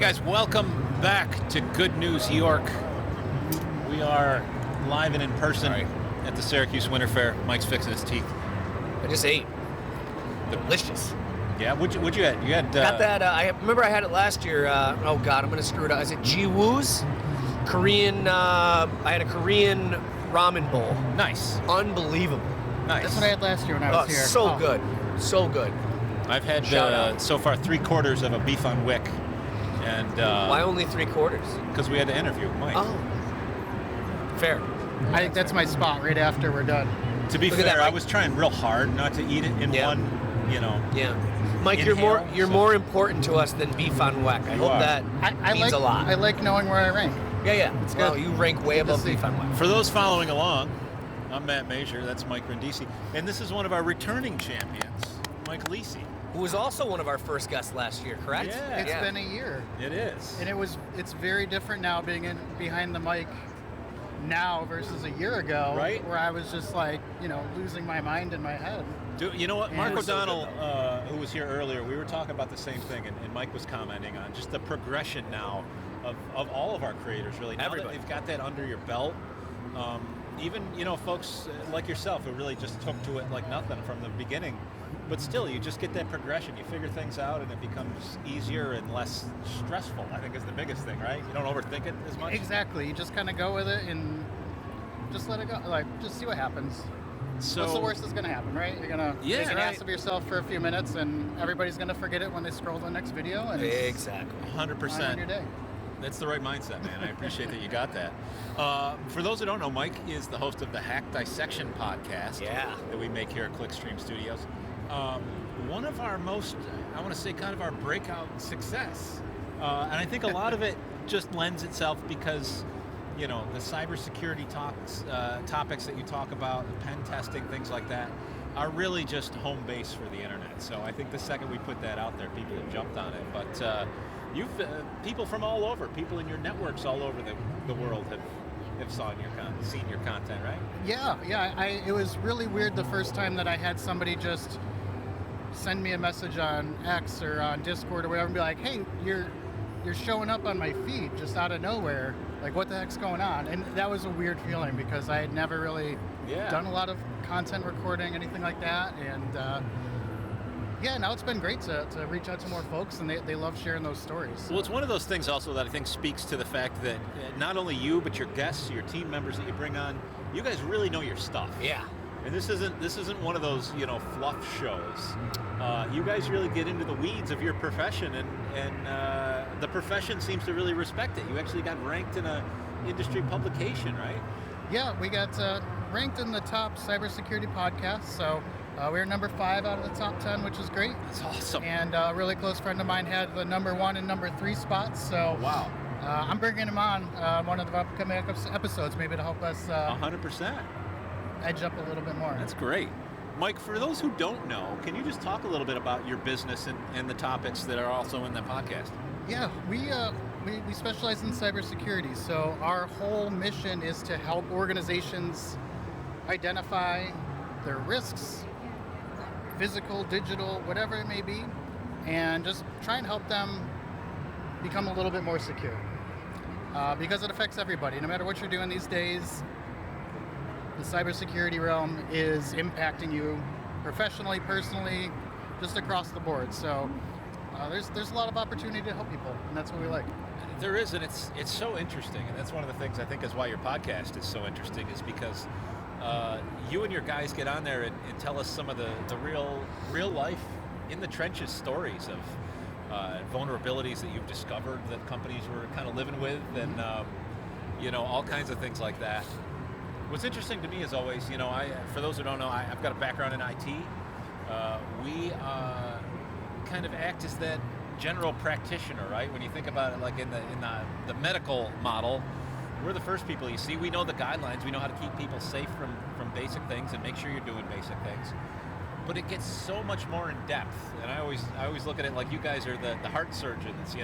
guys, welcome back to Good News York. We are live and in person at the Syracuse Winter Fair. Mike's fixing his teeth. I just ate. Delicious. Yeah, what'd you had? You had got that. I remember I had it last year. Oh God, I'm gonna screw it up. Is it Jiwoo's? Korean. I had a Korean ramen bowl. Nice. Unbelievable. Nice. That's what I had last year when I was here. So good. So good. I've had so far 3/4 of a beef on wick. And why only 3/4? Because we had to interview Mike. Oh. Fair. I think that's my spot right after we're done. To be fair, I was trying real hard not to eat it in one, Yeah. Mike, you're more important to us than beef on whack. I hope that means a lot. I like knowing where I rank. Yeah. It's well, good. you rank way above beef on whack. For those following along, I'm Matt Major, that's Mike Lisi, and this is one of our returning champions, Mike Lisi. Who was also one of our first guests last year, correct? Yeah. It's been a year. It is. And it's very different now being behind the mic now versus a year ago. Right. Where I was just like, losing my mind in my head. You know what? Mark O'Donnell, who was here earlier, we were talking about the same thing, and Mike was commenting on just the progression now of all of our creators, really. Now that they've got that under your belt, even, folks like yourself who really just took to it like nothing from the beginning. But still, you just get that progression. You figure things out, and it becomes easier and less stressful, I think is the biggest thing, right? You don't overthink it as much. Exactly. You just kind of go with it and just let it go. Like, just see what happens. So, what's the worst that's going to happen, right? You're going to make an ass of yourself for a few minutes, and everybody's going to forget it when they scroll to the next video. And exactly. 100%. On your day. That's the right mindset, man. I appreciate that you got that. For those who don't know, Mike is the host of the Hack Dissection Podcast that we make here at Clickstream Studios. One of our most, I want to say, kind of our breakout success. And I think a lot of it just lends itself because, the cybersecurity topics that you talk about, the pen testing, things like that, are really just home base for the internet. So I think the second we put that out there, people have jumped on it. But you've people from all over, people in your networks all over the world have seen your content, right? Yeah. It was really weird the first time that I had somebody just send me a message on X or on Discord or whatever and be like, hey, you're showing up on my feed just out of nowhere. Like, what the heck's going on? And that was a weird feeling because I had never really done a lot of content recording, anything like that. And now it's been great to reach out to more folks, and they love sharing those stories. Well, it's one of those things also that I think speaks to the fact that not only you, but your guests, your team members that you bring on, you guys really know your stuff. Yeah. And this isn't one of those, fluff shows. You guys really get into the weeds of your profession, and the profession seems to really respect it. You actually got ranked in a industry publication, right? Yeah, we got ranked in the top cybersecurity podcast, so we were number 5 out of the top 10, which is great. That's awesome. And a really close friend of mine had the number 1 and number 3 spots, so wow. I'm bringing him on one of the upcoming episodes, maybe to help us 100%. edge up a little bit more. That's great. Mike, for those who don't know, can you just talk a little bit about your business and the topics that are also in the podcast? Yeah, we specialize in cybersecurity, so our whole mission is to help organizations identify their risks, physical, digital, whatever it may be, and just try and help them become a little bit more secure. Because it affects everybody. No matter what you're doing these days, the cybersecurity realm is impacting you professionally, personally, just across the board. So there's a lot of opportunity to help people, and that's what we like. There is, and it's so interesting, and that's one of the things I think is why your podcast is so interesting, is because you and your guys get on there and tell us some of the real life in the trenches stories of vulnerabilities that you've discovered that companies were kind of living with, and all kinds of things like that. What's interesting to me is always, for those who don't know, I've got a background in IT. We kind of act as that general practitioner, right? When you think about it, like in the medical model, we're the first people you see. We know the guidelines. We know how to keep people safe from basic things and make sure you're doing basic things. But it gets so much more in depth. And I always look at it like you guys are the heart surgeons,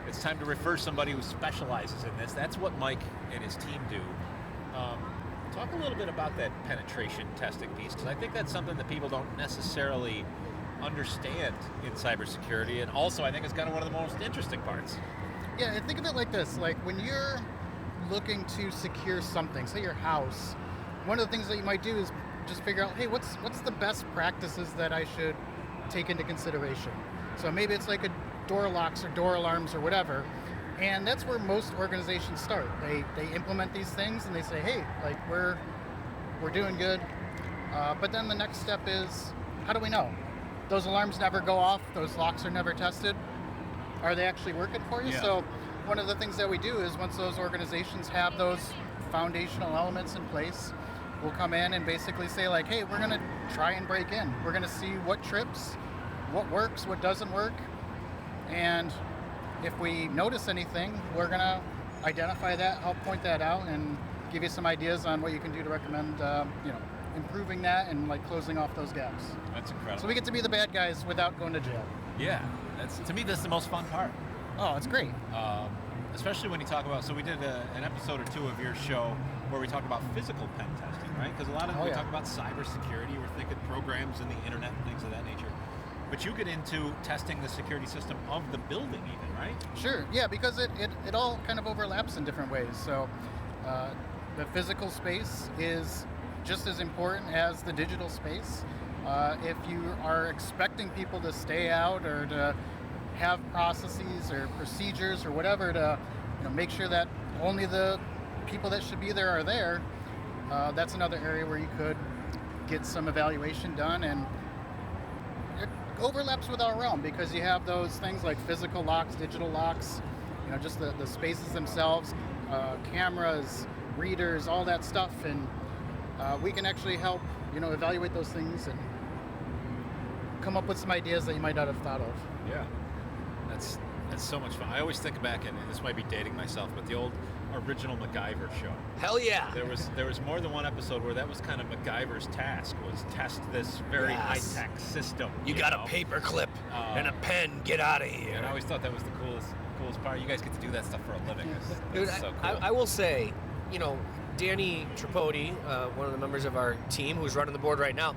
It's time to refer somebody who specializes in this. That's what Mike and his team do. Talk a little bit about that penetration testing piece, because I think that's something that people don't necessarily understand in cybersecurity, and also I think it's kind of one of the most interesting parts. Yeah, and think of it like this. Like when you're looking to secure something, say your house, one of the things that you might do is just figure out, hey, what's the best practices that I should take into consideration? So maybe it's like a door locks or door alarms or whatever. And that's where most organizations start. They implement these things and they say, hey, like we're doing good. But then the next step is, how do we know? Those alarms never go off. Those locks are never tested. Are they actually working for you? Yeah. So one of the things that we do is once those organizations have those foundational elements in place, we'll come in and basically say like, hey, we're going to try and break in. We're going to see what trips, what works, what doesn't work. And if we notice anything, we're going to identify that, help point that out, and give you some ideas on what you can do to recommend, improving that and like closing off those gaps. That's incredible. So we get to be the bad guys without going to jail. Yeah, to me that's the most fun part. Oh, it's great. Especially when you talk about, so we did an episode or two of your show where we talk about physical pen testing, right? Because a lot of we talk about cybersecurity, we're thinking programs and the internet and things of that nature. But you get into testing the security system of the building even, right? Sure, yeah, because it all kind of overlaps in different ways. So the physical space is just as important as the digital space. If you are expecting people to stay out or to have processes or procedures or whatever to make sure that only the people that should be there are there, that's another area where you could get some evaluation done. And it overlaps with our realm because you have those things like physical locks, digital locks, just the spaces themselves, cameras, readers, all that stuff. And we can actually help evaluate those things and come up with some ideas that you might not have thought of. Yeah, that's so much fun. I always think back, and this might be dating myself, but the old original MacGyver show. Hell yeah. There was more than one episode where that was kind of MacGyver's task, was test this very high-tech system. You got a paper clip and a pen, get out of here. And I always thought that was the coolest part. You guys get to do that stuff for a living. Dude, so cool. I will say, Danny Tripodi, one of the members of our team who's running the board right now,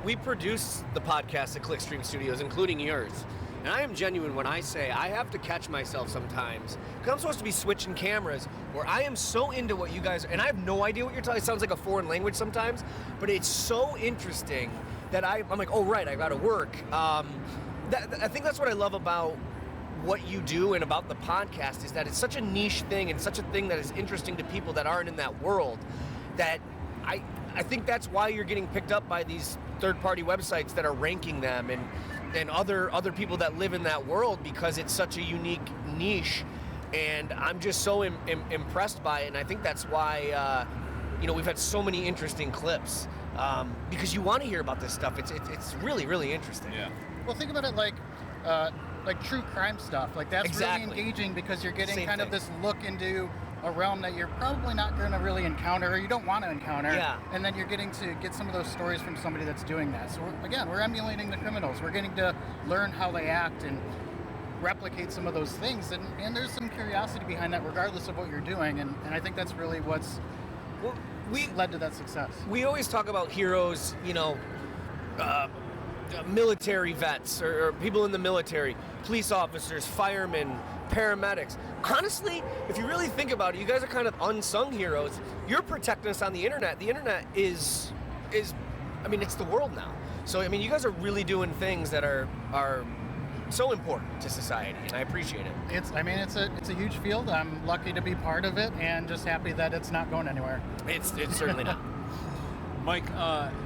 we produce the podcast at Clickstream Studios, including yours. And I am genuine when I say I have to catch myself sometimes, because I'm supposed to be switching cameras, where I am so into what you guys, and I have no idea what you're talking. It sounds like a foreign language sometimes, but it's so interesting that I'm like, oh right, I got to work. I think that's what I love about what you do and about the podcast, is that it's such a niche thing and such a thing that is interesting to people that aren't in that world, that I think that's why you're getting picked up by these third-party websites that are ranking them and other people that live in that world, because it's such a unique niche. And I'm just so impressed by it, and I think that's why we've had so many interesting clips, because you want to hear about this stuff. It's really, really interesting. Yeah. Well, think about it like true crime stuff. Like that's really engaging because you're getting kind of this look into a realm that you're probably not going to really encounter, or you don't want to encounter. Yeah. And then you're getting to get some of those stories from somebody that's doing that. So we're emulating the criminals. We're getting to learn how they act and replicate some of those things. And there's some curiosity behind that regardless of what you're doing. And I think that's really what's led to that success. We always talk about heroes, military vets or people in the military, police officers, firemen, paramedics. Honestly, if you really think about it, you guys are kind of unsung heroes. You're protecting us on the internet. The internet is it's the world now. So, you guys are really doing things that are so important to society, and I appreciate it. It's a huge field. I'm lucky to be part of it, and just happy that it's not going anywhere. It's certainly not. Mike,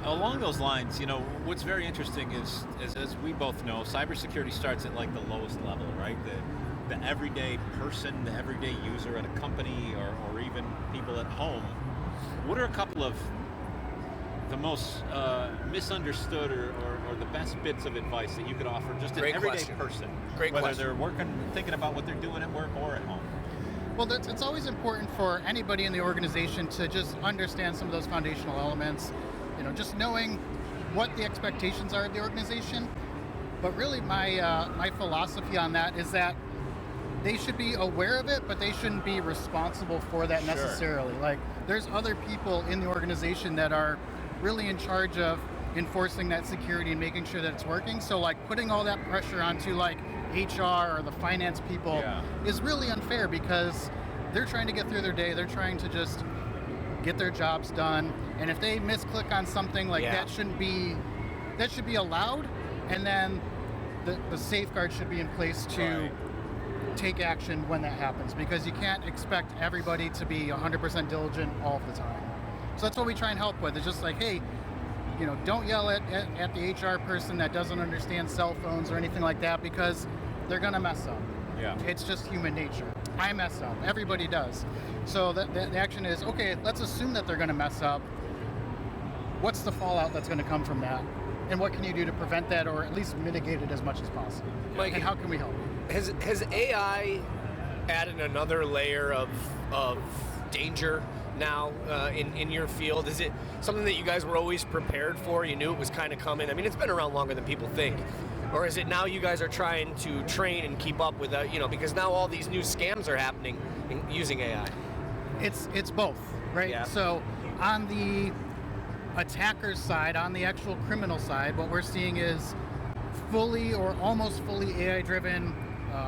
along those lines, what's very interesting is as we both know, cybersecurity starts at like the lowest level, right? The everyday person, the everyday user at a company, or even people at home. What are a couple of the most misunderstood or the best bits of advice that you could offer just an everyday person, whether they're thinking about what they're doing at work or at home? Well, it's always important for anybody in the organization to just understand some of those foundational elements, just knowing what the expectations are of the organization. But really my philosophy on that is that they should be aware of it, but they shouldn't be responsible for that necessarily. Like, there's other people in the organization that are really in charge of enforcing that security and making sure that it's working. So like putting all that pressure onto like HR or the finance people is really unfair, because they're trying to get through their day. They're trying to just get their jobs done. And if they misclick on something, like that should be allowed. And then the safeguard should be in place to take action when that happens, because you can't expect everybody to be 100% diligent all the time. So that's what we try and help with. It's just like, hey, you know, don't yell at the HR person that doesn't understand cell phones or anything like that, because they're gonna mess up. Yeah. It's just human nature. I mess up. Everybody does. So the action is, okay, let's assume that they're gonna mess up. What's the fallout that's gonna come from that? And what can you do to prevent that, or at least mitigate it as much as possible? Mike, and how can we help? Has AI added another layer of danger now in your field? Is it something that you guys were always prepared for? You knew it was kind of coming? I mean, it's been around longer than people think. Or is it now you guys are trying to train and keep up with, because now all these new scams are happening using AI? It's both, right? Yeah. So on the attacker's side, on the actual criminal side, what we're seeing is fully or almost fully AI-driven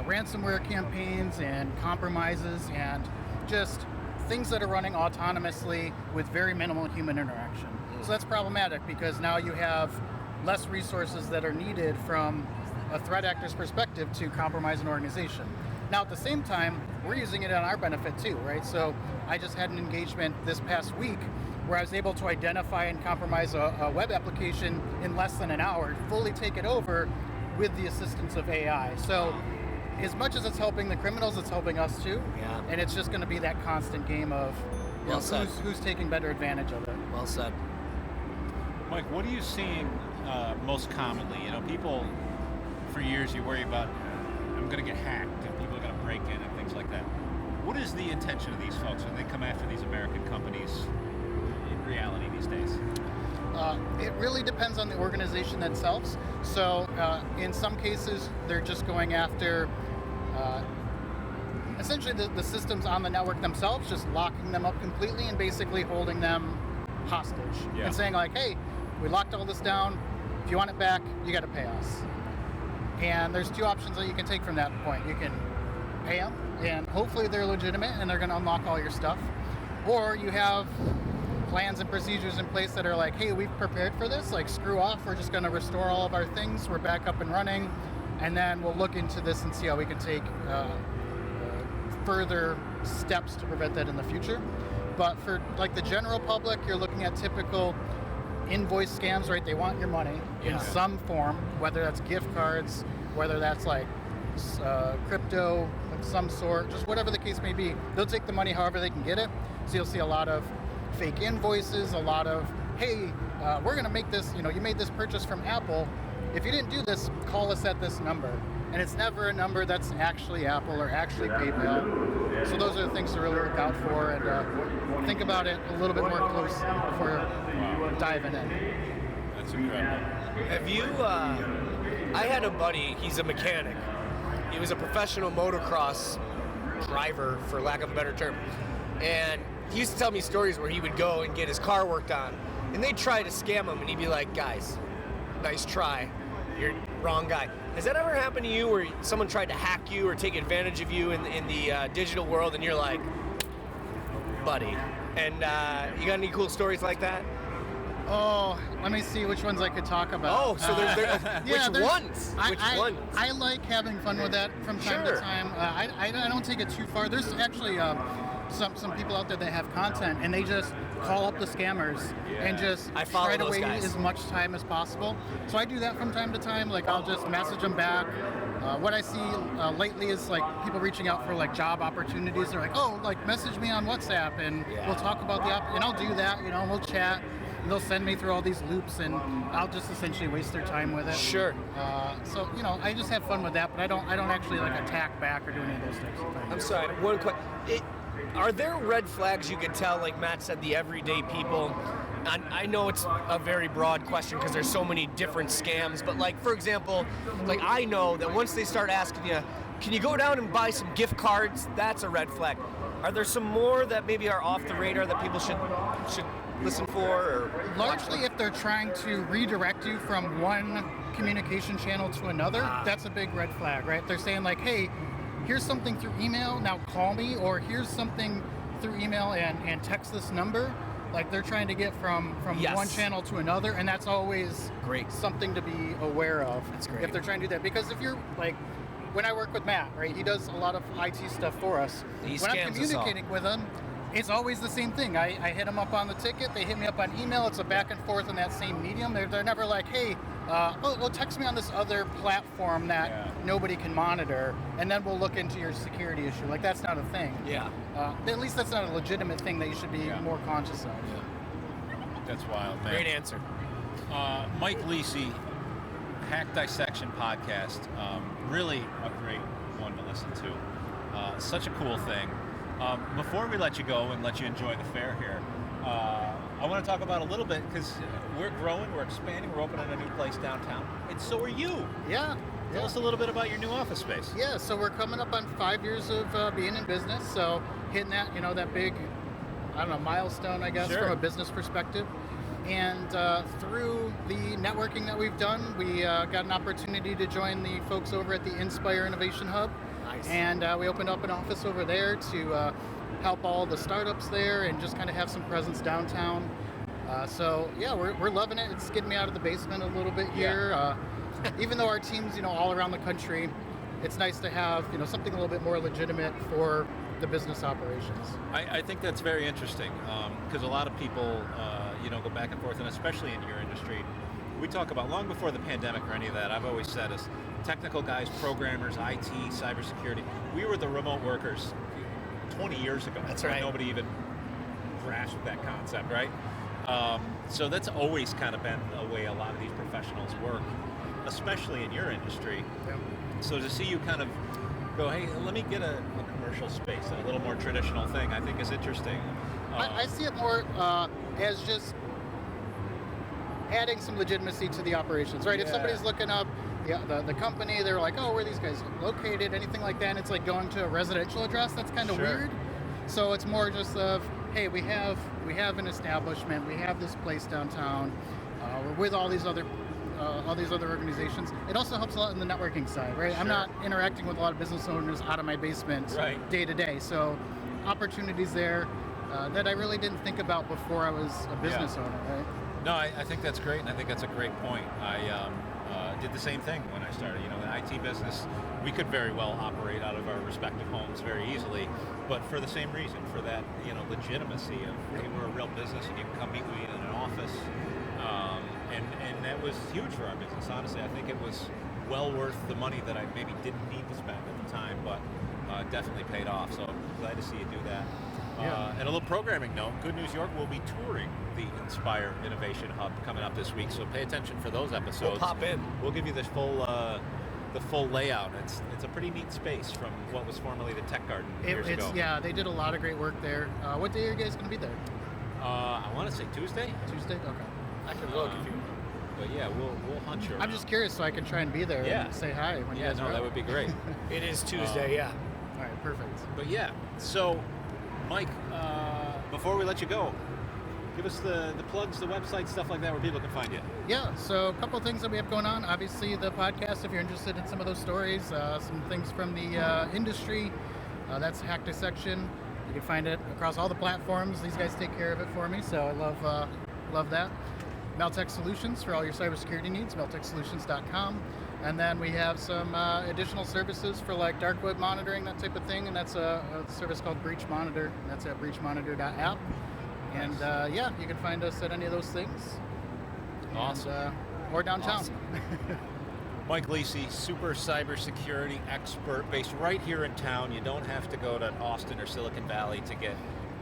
ransomware campaigns and compromises, and just things that are running autonomously with very minimal human interaction. So that's problematic, because now you have less resources that are needed from a threat actor's perspective to compromise an organization. Now, at the same time, we're using it on our benefit too, right? So I just had an engagement this past week where I was able to identify and compromise a web application in less than an hour, fully take it over with the assistance of AI. So as much as it's helping the criminals, it's helping us too. Yeah. And it's just going to be that constant game of who's taking better advantage of it. Well said. Mike, what are you seeing most commonly? You know, people, for years you worry about, I'm going to get hacked and people are going to break in and things like that. What is the intention of these folks when they come after these American companies in reality these days? It really depends on the organization themselves. So in some cases, they're just going after essentially the systems on the network themselves, just locking them up completely and basically holding them hostage and saying like, hey, we locked all this down. If you want it back, you got to pay us. And there's two options that you can take from that point. You can pay them, and hopefully they're legitimate and they're going to unlock all your stuff. Or you have plans and procedures in place that are like, hey, we've prepared for this, like screw off, we're just going to restore all of our things, we're back up and running, and then we'll look into this and see how we can take further steps to prevent that in the future. But for like the general public, you're looking at typical invoice scams, right? They want your money in some form, whether that's gift cards, whether that's like crypto of some sort, just whatever the case may be. They'll take the money however they can get it. So you'll see a lot of fake invoices, a lot of, hey, we're going to make this, you made this purchase from Apple. If you didn't do this, call us at this number. And it's never a number that's actually Apple or actually PayPal. So those are the things to really look out for, and think about it a little bit more closely before diving in. That's incredible. Have you, I had a buddy, he's a mechanic. He was a professional motocross driver, for lack of a better term. And he used to tell me stories where he would go and get his car worked on, and they'd try to scam him, and he'd be like, guys, nice try, you're wrong guy. Has that ever happened to you where someone tried to hack you or take advantage of you in the digital world, and you're like, buddy? And you got any cool stories like that? Oh, let me see which ones I could talk about. Oh, so which ones? Which ones? I like having fun with that from time to time. I don't take it too far. There's actually some people out there that have content, and they just call up the scammers and just try to waste as much time as possible. So I do that from time to time. Like, I'll just message them back. What I see lately is like people reaching out for like job opportunities. They're like, oh, like message me on WhatsApp and we'll talk about and I'll do that. And we'll chat. And they'll send me through all these loops, and I'll just essentially waste their time with it. Sure. So I just have fun with that, but I don't actually like attack back or do any of those types of things. I'm sorry. One quick. Are there red flags you could tell, like Matt said, the everyday people? I know it's a very broad question because there's so many different scams, but like, for example, like I know that once they start asking you, can you go down and buy some gift cards? That's a red flag. Are there some more that maybe are off the radar that people should listen for? Or Largely, if they're trying to redirect you from one communication channel to another, that's a big red flag, right? They're saying like, hey, here's something through email, now call me, or here's something through email and text this number. Like they're trying to get from Yes. one channel to another, and that's always Great. something to be aware of. That's great. If they're trying to do that, because if you're like, when I work with Matt, right, he does a lot of IT stuff for us. He When I'm scams us all. communicating with him, it's always the same thing. I hit them up on the ticket, they hit me up on email, it's a back and forth in that same medium. They're never like, hey, well, text me on this other platform that nobody can monitor, and then we'll look into your security issue. Like, that's not a thing. Yeah. At least that's not a legitimate thing that you should be more conscious of. That's wild, man. Great answer. Mike Lisi, Hack Dissection Podcast. Really a great one to listen to. Such a cool thing. Before we let you go and let you enjoy the fair here, I want to talk about a little bit, because we're growing, we're expanding, we're opening a new place downtown, and so are you. Yeah. Tell us a little bit about your new office space. Yeah, so we're coming up on 5 years of being in business, so hitting that, that big, milestone, I guess, from a business perspective. And through the networking that we've done, we got an opportunity to join the folks over at the Inspire Innovation Hub. Nice. And we opened up an office over there to help all the startups there and just kind of have some presence downtown. So yeah, we're loving it. It's getting me out of the basement a little bit here. Even though our team's all around the country, it's nice to have something a little bit more legitimate for the business operations. I think that's very interesting, because a lot of people go back and forth, and especially in your industry, we talk about, long before the pandemic or any of that, I've always said, as technical guys, programmers, IT, cybersecurity, we were the remote workers 20 years ago. That's when right. Nobody even grasped that concept, right? So that's always kind of been the way a lot of these professionals work, especially in your industry. Yeah. So to see you kind of go, hey, let me get a commercial space, a little more traditional thing, I think is interesting. I see it more as just adding some legitimacy to the operations, right? If somebody's looking up the company, they're like, oh, where are these guys located, anything like that, and it's like going to a residential address, that's kind of weird. So it's more just of, hey, we have an establishment, we have this place downtown, we're with all these other organizations. It also helps a lot in the networking side, right? I'm not interacting with a lot of business owners out of my basement day to day, so opportunities there that I really didn't think about before I was a business owner, right? No, I think that's great, and I think that's a great point. I did the same thing when I started. The IT business, we could very well operate out of our respective homes very easily, but for the same reason, for that legitimacy of, hey, we're a real business, and you can come meet me in an office, and that was huge for our business. Honestly, I think it was well worth the money that I maybe didn't need to spend at the time, but definitely paid off. So I'm glad to see you do that. And a little programming note, Good News York will be touring the Inspire Innovation Hub coming up this week, so pay attention for those episodes. We'll pop in. We'll give you the full layout. It's a pretty neat space from what was formerly the Tech Garden years ago. Yeah, they did a lot of great work there. What day are you guys going to be there? I want to say Tuesday. Tuesday? Okay. I can look if you. But yeah, we'll hunt you around. I'm just curious so I can try and be there and say hi when you guys are that out. would be great. It is Tuesday, yeah. All right, perfect. But yeah, so Mike, before we let you go, give us the plugs, the website, stuff like that, where people can find you. Yeah, so a couple of things that we have going on. Obviously, the podcast, if you're interested in some of those stories, some things from the industry, that's Hack Dissection. You can find it across all the platforms. These guys take care of it for me, so I love that. Meltech Solutions for all your cybersecurity needs, meltechsolutions.com. And then we have some additional services for like dark web monitoring, that type of thing, and that's a service called Breach Monitor. And that's at breachmonitor.app. And you can find us at any of those things. Awesome. And, or downtown. Awesome. Mike Lisi, super cybersecurity expert, based right here in town. You don't have to go to Austin or Silicon Valley to get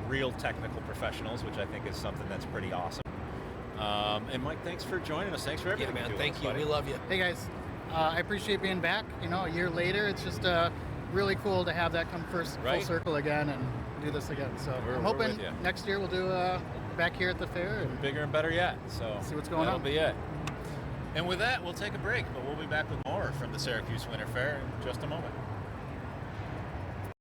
real technical professionals, which I think is something that's pretty awesome. And Mike, thanks for joining us. Thanks for everything. Yeah, man. you're Thank doing, you. buddy. We love you. Hey guys, I appreciate being back. A year later, it's just really cool to have that come full circle again and do this again. So I'm hoping with you. next year we'll do back here at the fair and Bigger and better yet. So see what's going that'll on. be it. And with that, we'll take a break, but we'll be back with more from the Syracuse Winter Fair in just a moment.